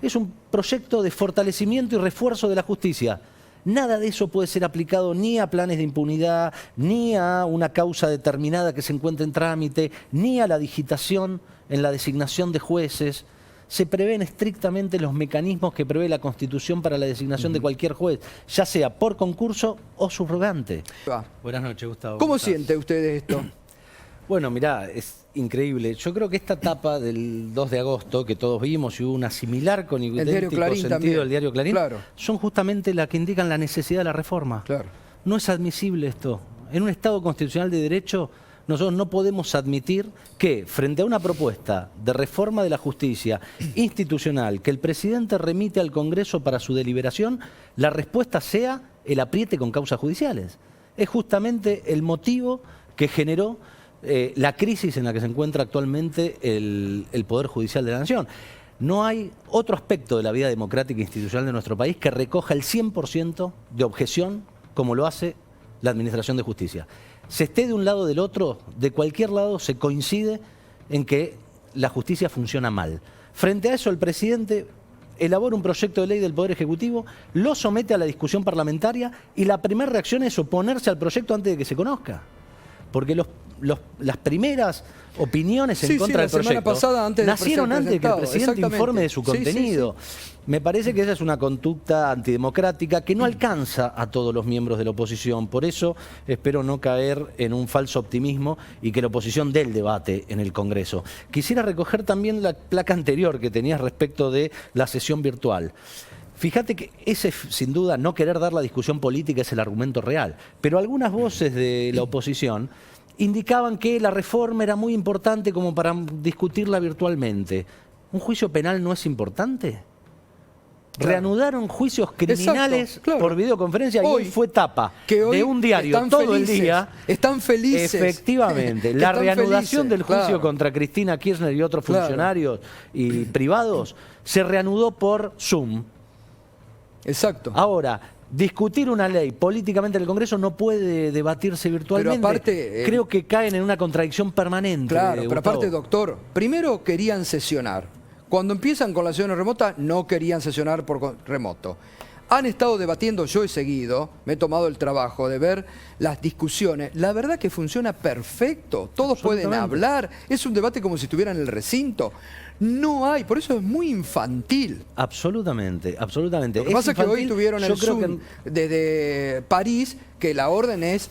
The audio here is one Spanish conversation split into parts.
Es un proyecto de fortalecimiento y refuerzo de la justicia. Nada de eso puede ser aplicado ni a planes de impunidad, ni a una causa determinada que se encuentre en trámite, ni a la digitación en la designación de jueces. Se prevén estrictamente los mecanismos que prevé la Constitución para la designación de cualquier juez, ya sea por concurso o subrogante. Buenas noches, Gustavo. ¿Cómo siente usted esto? Bueno, mirá, es increíble. Yo creo que esta etapa del 2 de agosto, que todos vimos y hubo una similar con idéntico sentido del diario Clarín, claro, son justamente las que indican la necesidad de la reforma. Claro. No es admisible esto. En un Estado constitucional de derecho, nosotros no podemos admitir que, frente a una propuesta de reforma de la justicia institucional que el presidente remite al Congreso para su deliberación, la respuesta sea el apriete con causas judiciales. Es justamente el motivo que generó la crisis en la que se encuentra actualmente el Poder Judicial de la Nación. No hay otro aspecto de la vida democrática e institucional de nuestro país que recoja el 100% de objeción como lo hace la Administración de Justicia. Se esté de un lado o del otro, de cualquier lado se coincide en que la justicia funciona mal. Frente a eso, el presidente elabora un proyecto de ley del Poder Ejecutivo, lo somete a la discusión parlamentaria y la primera reacción es oponerse al proyecto antes de que se conozca. Porque las primeras opiniones en contra del proyecto nacieron antes de que el presidente informe de su contenido. Me parece que esa es una conducta antidemocrática que no alcanza a todos los miembros de la oposición. Por eso espero no caer en un falso optimismo y que la oposición dé el debate en el Congreso. Quisiera recoger también la placa anterior que tenías respecto de la sesión virtual. Fíjate que ese, sin duda, no querer dar la discusión política es el argumento real. Pero algunas voces de la oposición indicaban que la reforma era muy importante como para discutirla virtualmente. ¿Un juicio penal no es importante? Claro. Reanudaron juicios criminales por videoconferencia y hoy fue tapa de un diario todo el día. Están felices. Efectivamente, la reanudación del juicio contra Cristina Kirchner y otros funcionarios y privados se reanudó por Zoom. Exacto. Ahora, discutir una ley políticamente en el Congreso no puede debatirse virtualmente. Pero aparte, creo que caen en una contradicción permanente. Claro, pero aparte, doctor, primero querían sesionar. Cuando empiezan con la sesión remota, no querían sesionar por remoto. Han estado debatiendo, yo he seguido, me he tomado el trabajo de ver las discusiones. La verdad que funciona perfecto, todos pueden hablar, es un debate como si estuvieran en el recinto. No hay, por eso es muy infantil. Absolutamente, absolutamente. Lo que pasa es que hoy tuvieron el Zoom desde París, que la orden es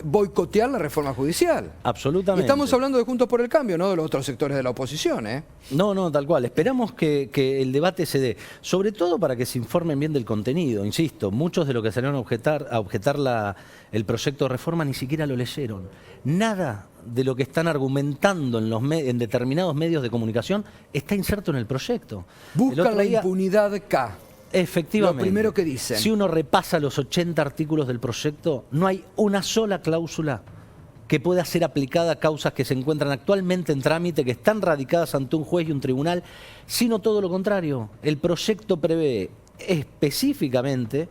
boicotear la reforma judicial. Absolutamente. Y estamos hablando de Juntos por el Cambio, no de los otros sectores de la oposición, ¿eh? No, no, tal cual. Esperamos que el debate se dé, sobre todo para que se informen bien del contenido. Insisto, muchos de los que salieron a objetar el proyecto de reforma ni siquiera lo leyeron. Nada de lo que están argumentando en determinados medios de comunicación está inserto en el proyecto. Buscan la impunidad K. Efectivamente. Lo primero que dicen. Si uno repasa los 80 artículos del proyecto, no hay una sola cláusula que pueda ser aplicada a causas que se encuentran actualmente en trámite, que están radicadas ante un juez y un tribunal, sino todo lo contrario. El proyecto prevé específicamente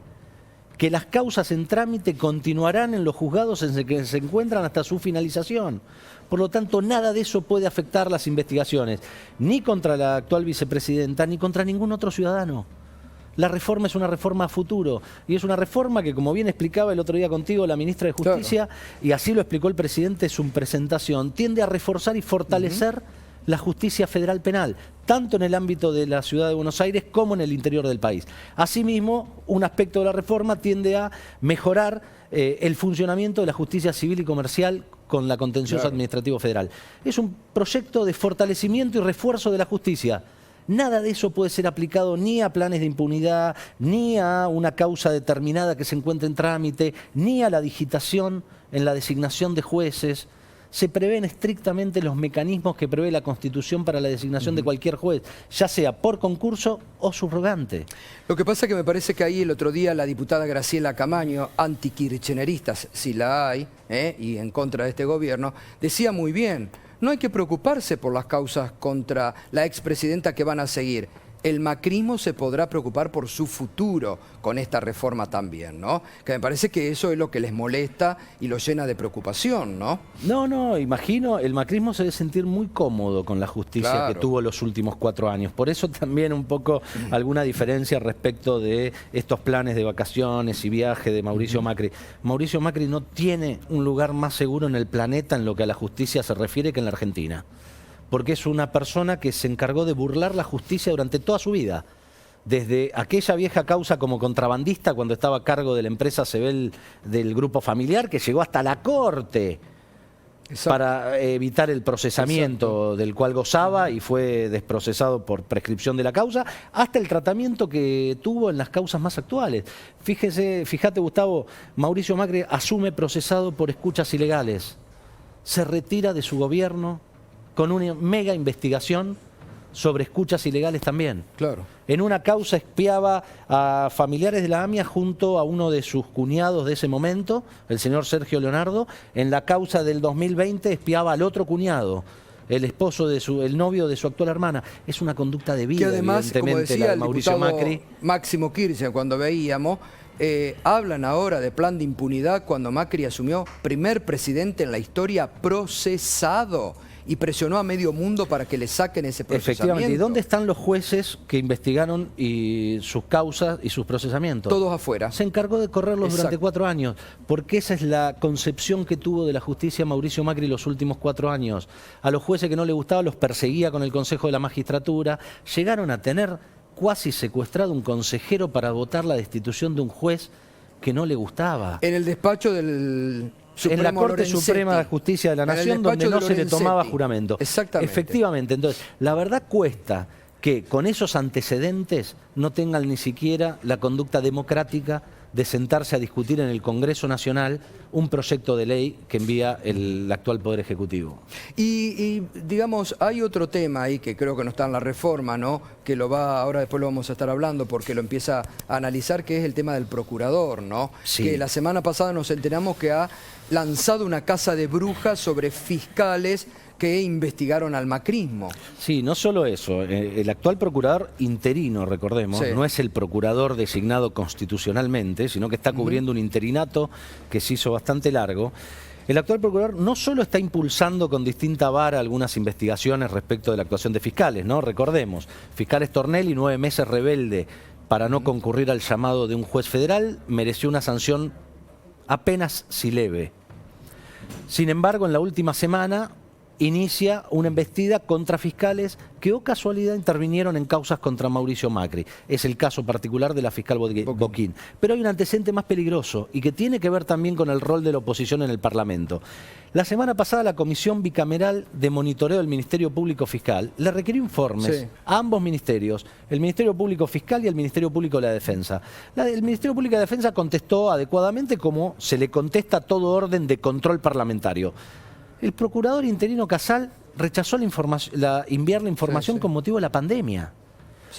que las causas en trámite continuarán en los juzgados en que se encuentran hasta su finalización. Por lo tanto, nada de eso puede afectar las investigaciones, ni contra la actual vicepresidenta, ni contra ningún otro ciudadano. La reforma es una reforma a futuro y es una reforma que, como bien explicaba el otro día contigo la ministra de Justicia, y así lo explicó el presidente en su presentación, tiende a reforzar y fortalecer la justicia federal penal, tanto en el ámbito de la ciudad de Buenos Aires como en el interior del país. Asimismo, un aspecto de la reforma tiende a mejorar el funcionamiento de la justicia civil y comercial con la contencioso administrativo federal. Es un proyecto de fortalecimiento y refuerzo de la justicia. Nada de eso puede ser aplicado ni a planes de impunidad, ni a una causa determinada que se encuentre en trámite, ni a la digitación en la designación de jueces. Se prevén estrictamente los mecanismos que prevé la Constitución para la designación de cualquier juez, ya sea por concurso o subrogante. Lo que pasa es que me parece que ahí el otro día la diputada Graciela Camaño, antikirchnerista, si la hay, y en contra de este gobierno, decía muy bien: no hay que preocuparse por las causas contra la expresidenta que van a seguir. el macrismo se podrá preocupar por su futuro con esta reforma también, ¿no? Que me parece que eso es lo que les molesta y los llena de preocupación, ¿no? No, imagino, el macrismo se debe sentir muy cómodo con la justicia Claro. que tuvo los últimos 4 años. Por eso también un poco alguna diferencia respecto de estos planes de vacaciones y viaje de Mauricio Macri. Mauricio Macri no tiene un lugar más seguro en el planeta en lo que a la justicia se refiere que en la Argentina. Porque es una persona que se encargó de burlar la justicia durante toda su vida. Desde aquella vieja causa como contrabandista, cuando estaba a cargo de la empresa Sebel del grupo familiar, que llegó hasta la corte para evitar el procesamiento del cual gozaba y fue desprocesado por prescripción de la causa, hasta el tratamiento que tuvo en las causas más actuales. Fíjate, Gustavo, Mauricio Macri asume procesado por escuchas ilegales, se retira de su gobierno con una mega investigación sobre escuchas ilegales también. Claro. En una causa espiaba a familiares de la AMIA junto a uno de sus cuñados de ese momento, el señor Sergio Leonardo. En la causa del 2020 espiaba al otro cuñado, el esposo de el novio de su actual hermana. Es una conducta de vida, que además, como evidentemente, decía la de el Mauricio diputado Macri. Máximo Kirchner cuando veíamos, hablan ahora de plan de impunidad cuando Macri asumió primer presidente en la historia procesado y presionó a medio mundo para que le saquen ese procesamiento. Efectivamente. ¿Y dónde están los jueces que investigaron sus causas y sus procesamientos? Todos afuera. Se encargó de correrlos Exacto. durante 4 años, porque esa es la concepción que tuvo de la justicia Mauricio Macri los últimos 4 años. A los jueces que no le gustaba los perseguía con el Consejo de la Magistratura. Llegaron a tener cuasi secuestrado un consejero para votar la destitución de un juez que no le gustaba. En el despacho del Supremo En la Corte Lorenzetti. Suprema de Justicia de la En el Nación, donde despacho no de se le tomaba Lorenzetti. juramento. Exactamente. Efectivamente. Entonces, la verdad cuesta que con esos antecedentes no tengan ni siquiera la conducta democrática de sentarse a discutir en el Congreso Nacional un proyecto de ley que envía el actual Poder Ejecutivo. Y digamos, hay otro tema ahí que creo que no está en la reforma, ¿no? Que ahora después lo vamos a estar hablando porque lo empieza a analizar, que es el tema del procurador, ¿no? Sí. Que la semana pasada nos enteramos que ha lanzado una caza de brujas sobre fiscales que investigaron al macrismo. Sí, no solo eso. El actual procurador interino, recordemos, Sí. no es el procurador designado constitucionalmente, sino que está cubriendo un interinato que se hizo bastante largo. El actual procurador no solo está impulsando con distinta vara algunas investigaciones respecto de la actuación de fiscales, ¿no? Recordemos, fiscal Stornelli, 9 meses rebelde para no concurrir al llamado de un juez federal, mereció una sanción apenas si leve. Sin embargo, en la última semana inicia una embestida contra fiscales que, oh casualidad, intervinieron en causas contra Mauricio Macri. Es el caso particular de la fiscal Boquín. Pero hay un antecedente más peligroso y que tiene que ver también con el rol de la oposición en el Parlamento. La semana pasada la Comisión Bicameral de Monitoreo del Ministerio Público Fiscal le requirió informes a ambos ministerios, el Ministerio Público Fiscal y el Ministerio Público de la Defensa. El Ministerio Público de la Defensa contestó adecuadamente, como se le contesta a todo orden de control parlamentario. El procurador interino Casal rechazó enviar la información con motivo de la pandemia.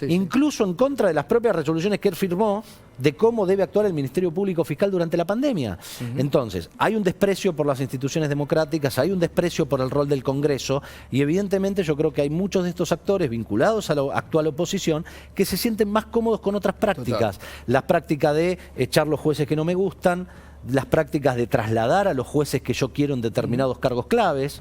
Incluso en contra de las propias resoluciones que él firmó de cómo debe actuar el Ministerio Público Fiscal durante la pandemia. Entonces, hay un desprecio por las instituciones democráticas, hay un desprecio por el rol del Congreso y evidentemente yo creo que hay muchos de estos actores vinculados a la actual oposición que se sienten más cómodos con otras prácticas. Total. Las prácticas de echar los jueces que no me gustan, las prácticas de trasladar a los jueces que yo quiero en determinados cargos claves.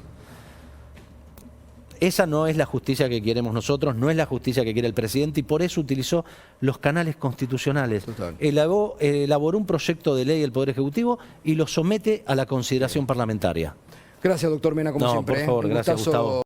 Esa no es la justicia que queremos nosotros, no es la justicia que quiere el presidente y por eso utilizó los canales constitucionales. Total. Elaboró un proyecto de ley del Poder Ejecutivo y lo somete a la consideración parlamentaria. Gracias, doctor Mena, como siempre. Por favor, Un gracias, gustazo. Gustavo.